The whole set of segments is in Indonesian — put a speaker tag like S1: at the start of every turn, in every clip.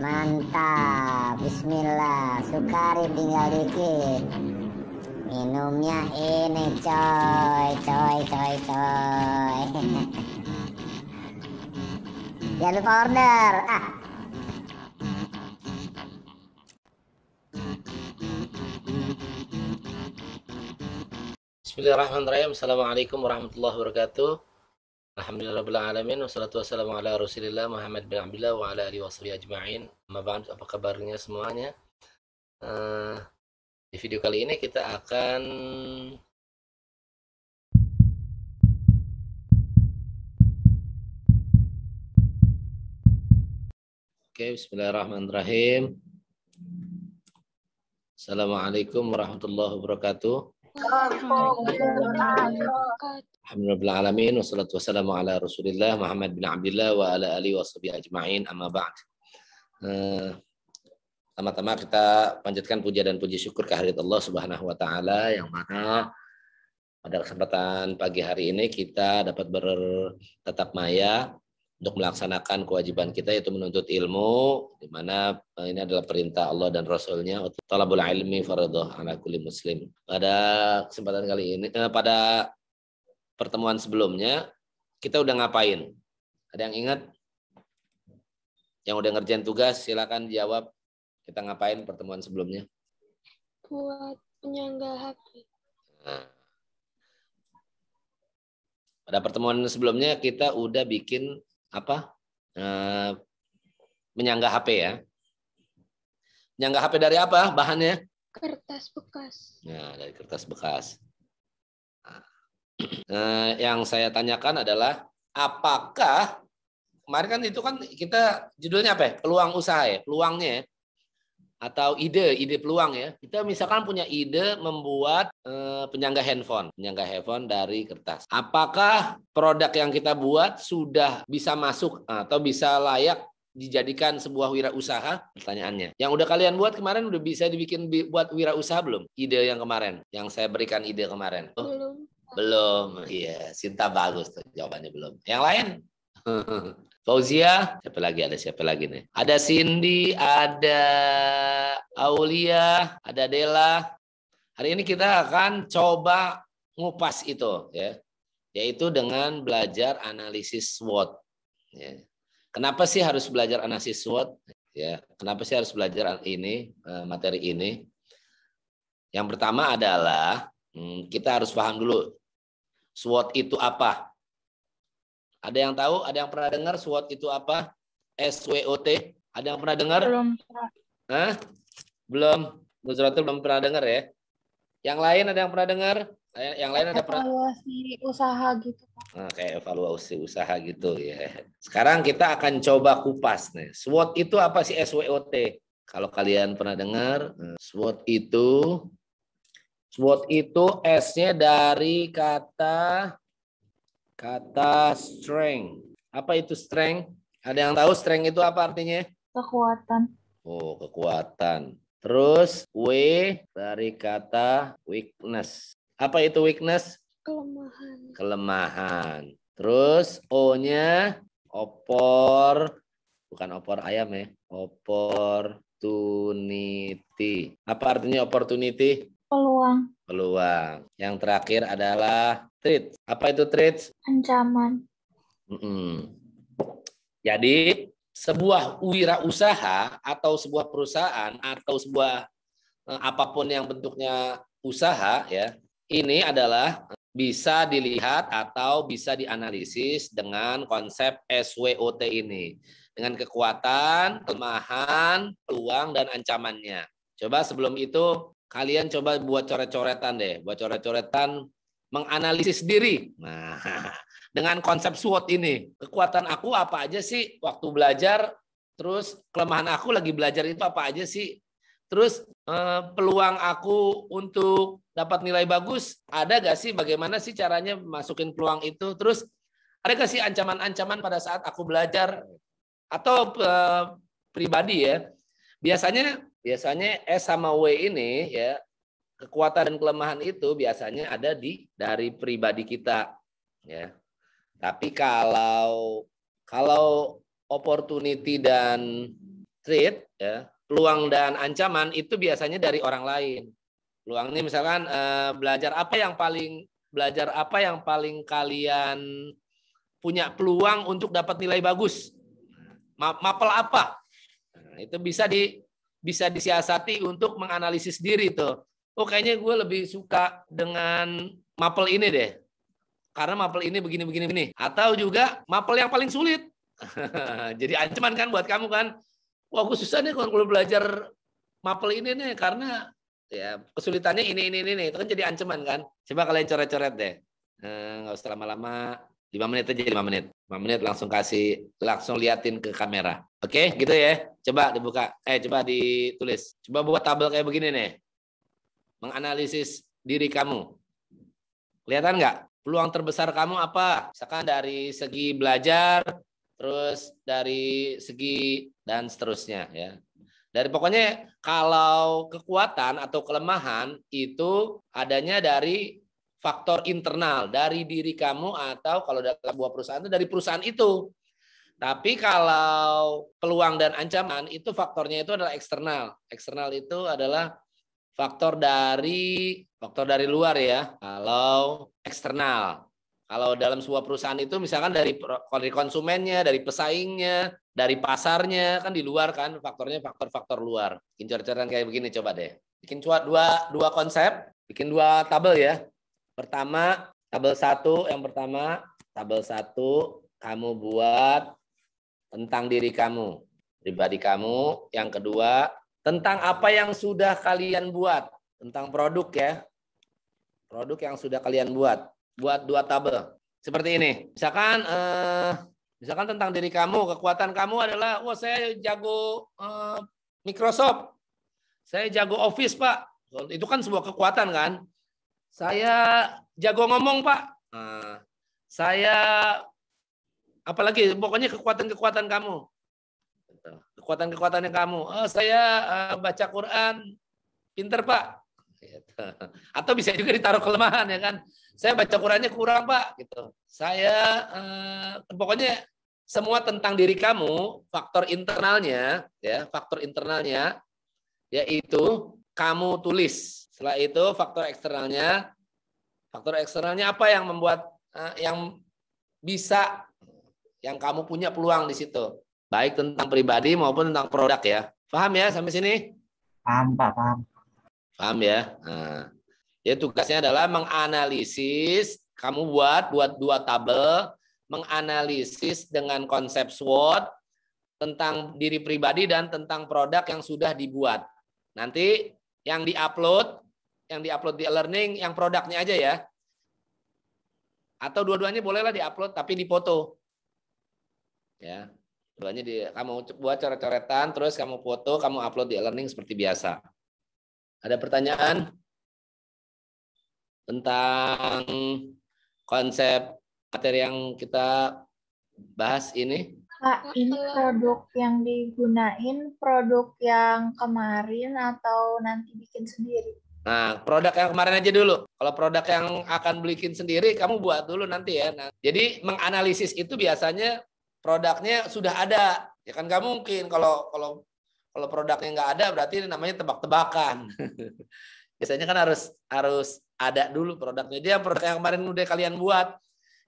S1: Mantap. Bismillah. Sukari tinggal dikit. Minumnya ini coy. Jangan lupa order.
S2: Bismillahirrahmanirrahim. Assalamualaikum warahmatullahi wabarakatuh. Alhamdulillahirabbil alamin wassalatu wassalamu ala Rasulillah Muhammad bin Abdullah wa ala alihi washabihi ajma'in. Amma ba'd, apa kabarnya semuanya? Di video kali ini kita akan Bismillahirrahmanirrahim. Assalamualaikum warahmatullahi wabarakatuh. Alhamdulillah alamin wassalatu wassalamu ala Rasulillah Muhammad bin Abdullah wa ala alihi washabihi ajma'in. Amma ba'd. Pertama-tama kita panjatkan puja dan puji syukur kehadirat Allah Subhanahu wa taala yang mana pada kesempatan pagi hari ini kita dapat bertatap maya untuk melaksanakan kewajiban kita, yaitu menuntut ilmu, di mana ini adalah perintah Allah dan Rasul-Nya, talabul ilmi fardhu ala kulli muslim. Pada kesempatan kali ini, pada pertemuan sebelumnya kita udah ngapain? Ada yang ingat? Yang udah ngerjain tugas silakan jawab. Kita ngapain pertemuan sebelumnya?
S3: Buat penyangga HP.
S2: Nah, pada pertemuan sebelumnya kita udah bikin apa? Menyangga HP ya. Menyangga HP dari apa bahannya?
S3: Kertas bekas.
S2: Nah, dari kertas bekas. Yang saya tanyakan adalah apakah kemarin kan itu kan kita judulnya apa ya? Peluang usaha ya, peluangnya ya. Atau ide peluang ya. Kita misalkan punya ide membuat penyangga handphone dari kertas. Apakah produk yang kita buat sudah bisa masuk atau bisa layak dijadikan sebuah wirausaha? Pertanyaannya. Yang udah kalian buat kemarin udah bisa dibikin buat wirausaha belum? Ide yang kemarin, yang saya berikan ide kemarin. Belum. Iya, Sinta bagus tuh jawabannya belum. Yang lain? Fauzia, siapa lagi nih? Ada Cindy, ada Aulia, ada Della. Hari ini kita akan coba ngupas itu ya. Yaitu dengan belajar analisis SWOT. Ya. Kenapa sih harus belajar analisis SWOT? Ya, kenapa sih harus belajar ini, materi ini? Yang pertama adalah kita harus paham dulu SWOT itu apa. Ada yang tahu? Ada yang pernah dengar SWOT itu apa? SWOT? Ada yang pernah dengar?
S3: Belum.
S2: Hah? Belum. Nuzratul belum pernah dengar ya? Yang lain ada yang pernah dengar? Yang lain ada pernah?
S3: Evaluasi usaha gitu, Pak.
S2: Kayak evaluasi usaha gitu ya. Sekarang kita akan coba kupas nih. SWOT itu apa sih SWOT? Kalau kalian pernah dengar, SWOT itu S-nya dari kata strength. Apa itu strength? Ada yang tahu strength itu apa artinya?
S3: Kekuatan.
S2: Oh, kekuatan. Terus W dari kata weakness. Apa itu weakness? Kelemahan. Terus O-nya bukan opor ayam ya. Opportunity. Apa artinya opportunity?
S3: Peluang.
S2: Yang terakhir adalah threat. Apa itu threat?
S3: Ancaman.
S2: Jadi sebuah wirausaha atau sebuah perusahaan atau sebuah apapun yang bentuknya usaha ya, ini adalah bisa dilihat atau bisa dianalisis dengan konsep SWOT ini. Dengan kekuatan, kelemahan, peluang, dan ancamannya. Coba sebelum itu kalian coba buat coret-coretan deh. Buat coret-coretan menganalisis diri. Nah, dengan konsep SWOT ini. Kekuatan aku apa aja sih waktu belajar? Terus kelemahan aku lagi belajar itu apa aja sih? Terus peluang aku untuk dapat nilai bagus, ada gak sih? Bagaimana sih caranya masukin peluang itu? Terus ada gak sih ancaman-ancaman pada saat aku belajar? Atau pribadi ya. Biasanya S sama W ini ya, kekuatan dan kelemahan itu biasanya ada dari pribadi kita ya. Tapi kalau opportunity dan threat, ya, peluang dan ancaman itu biasanya dari orang lain. Peluangnya misalkan belajar apa yang paling kalian punya peluang untuk dapat nilai bagus. Mapel apa? Nah, itu bisa disiasati untuk menganalisis diri tuh. Oh, kayaknya gue lebih suka dengan mapel ini deh. Karena mapel ini begini. Atau juga mapel yang paling sulit. Jadi ancaman kan buat kamu kan. Wah, gue susah nih kalau belajar mapel ini nih karena ya kesulitannya ini. Itu kan jadi ancaman kan. Coba kalian coret-coret deh. Nggak usah lama-lama. 5 menit aja, 5 menit. 5 menit langsung liatin ke kamera. Oke, gitu ya. Coba dibuka. Coba ditulis. Coba buat tabel kayak begini nih. Menganalisis diri kamu. Kelihatan nggak? Peluang terbesar kamu apa? Misalkan dari segi belajar, terus dari segi dan seterusnya ya. Pokoknya kalau kekuatan atau kelemahan itu adanya dari faktor internal dari diri kamu atau kalau dalam sebuah perusahaan itu dari perusahaan itu. Tapi kalau peluang dan ancaman itu faktornya itu adalah eksternal. Eksternal itu adalah faktor dari luar ya. Kalau eksternal. Kalau dalam sebuah perusahaan itu misalkan dari konsumennya, dari pesaingnya, dari pasarnya kan di luar kan faktornya faktor luar. Bikin coret-coretan kayak begini coba deh. Bikin dua konsep, bikin 2 tabel ya. Pertama, tabel 1 yang pertama, tabel 1 kamu buat tentang diri kamu, pribadi kamu. Yang kedua, tentang apa yang sudah kalian buat, tentang produk ya. Produk yang sudah kalian buat. Buat 2 tabel. Seperti ini. Misalkan tentang diri kamu, kekuatan kamu adalah, wah saya jago Microsoft. Saya jago Office, Pak. Itu kan sebuah kekuatan kan. Saya jago ngomong, Pak. Saya apalagi pokoknya kekuatan kamu. Kekuatan-kekuatannya kamu. Saya baca Quran pinter, Pak. Atau bisa juga ditaruh kelemahan ya kan. Saya baca Qurannya kurang, Pak, gitu. Saya pokoknya semua tentang diri kamu, faktor internalnya yaitu kamu tulis. Setelah itu faktor eksternalnya apa yang membuat yang bisa yang kamu punya peluang di situ. Baik tentang pribadi maupun tentang produk ya. Paham ya sampai sini?
S4: Paham, Pak, paham.
S2: Paham ya? Nah, ya tugasnya adalah menganalisis, kamu buat 2 tabel, menganalisis dengan konsep SWOT tentang diri pribadi dan tentang produk yang sudah dibuat. Nanti yang diupload di e-learning yang produknya aja ya. Atau dua-duanya bolehlah diupload tapi dipoto. Ya. Kamu buat coret-coretan terus kamu foto, kamu upload di e-learning seperti biasa. Ada pertanyaan tentang konsep materi yang kita bahas ini?
S3: Kak, ini produk yang digunain produk yang kemarin atau nanti bikin sendiri?
S2: Nah, produk yang kemarin aja dulu. Kalau produk yang akan bikin sendiri, kamu buat dulu nanti ya. Nah, jadi menganalisis itu biasanya produknya sudah ada. Ya kan nggak mungkin kalau produknya nggak ada berarti namanya tebak-tebakan. Biasanya kan harus ada dulu produknya. Dia produk yang kemarin udah kalian buat.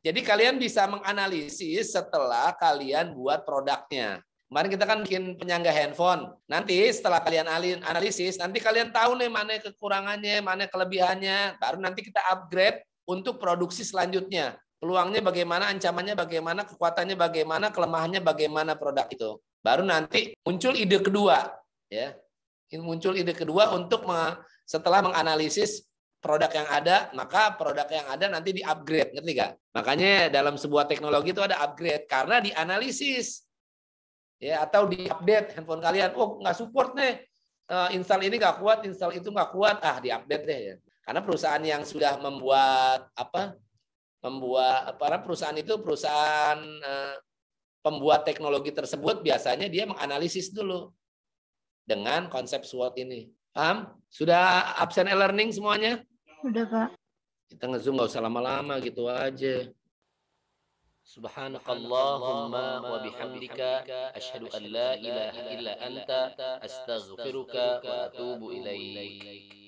S2: Jadi kalian bisa menganalisis setelah kalian buat produknya. Kemarin kita kan bikin penyangga handphone. Nanti setelah kalian analisis, nanti kalian tahu nih mana kekurangannya, mana kelebihannya. Baru nanti kita upgrade untuk produksi selanjutnya. Peluangnya bagaimana, ancamannya bagaimana, kekuatannya bagaimana, kelemahannya bagaimana produk itu. Baru nanti muncul ide kedua. Ya. Muncul ide kedua untuk setelah menganalisis produk yang ada, maka produk yang ada nanti di-upgrade, ngerti nggak? Makanya dalam sebuah teknologi itu ada upgrade karena dianalisis, ya atau di-update handphone kalian. Oh nggak support nih, install ini nggak kuat, install itu nggak kuat, di-update deh ya. Karena perusahaan yang sudah membuat para perusahaan itu perusahaan pembuat teknologi tersebut biasanya dia menganalisis dulu dengan konsep SWOT ini. Paham? Sudah absen e-learning semuanya?
S3: Udah, Pak.
S2: Kita nge-zoom nggak usah lama-lama gitu aja. Subhanakallahumma wa bihamdika asyhadu an la ilaha illa anta astaghfiruka wa atubu ilaik.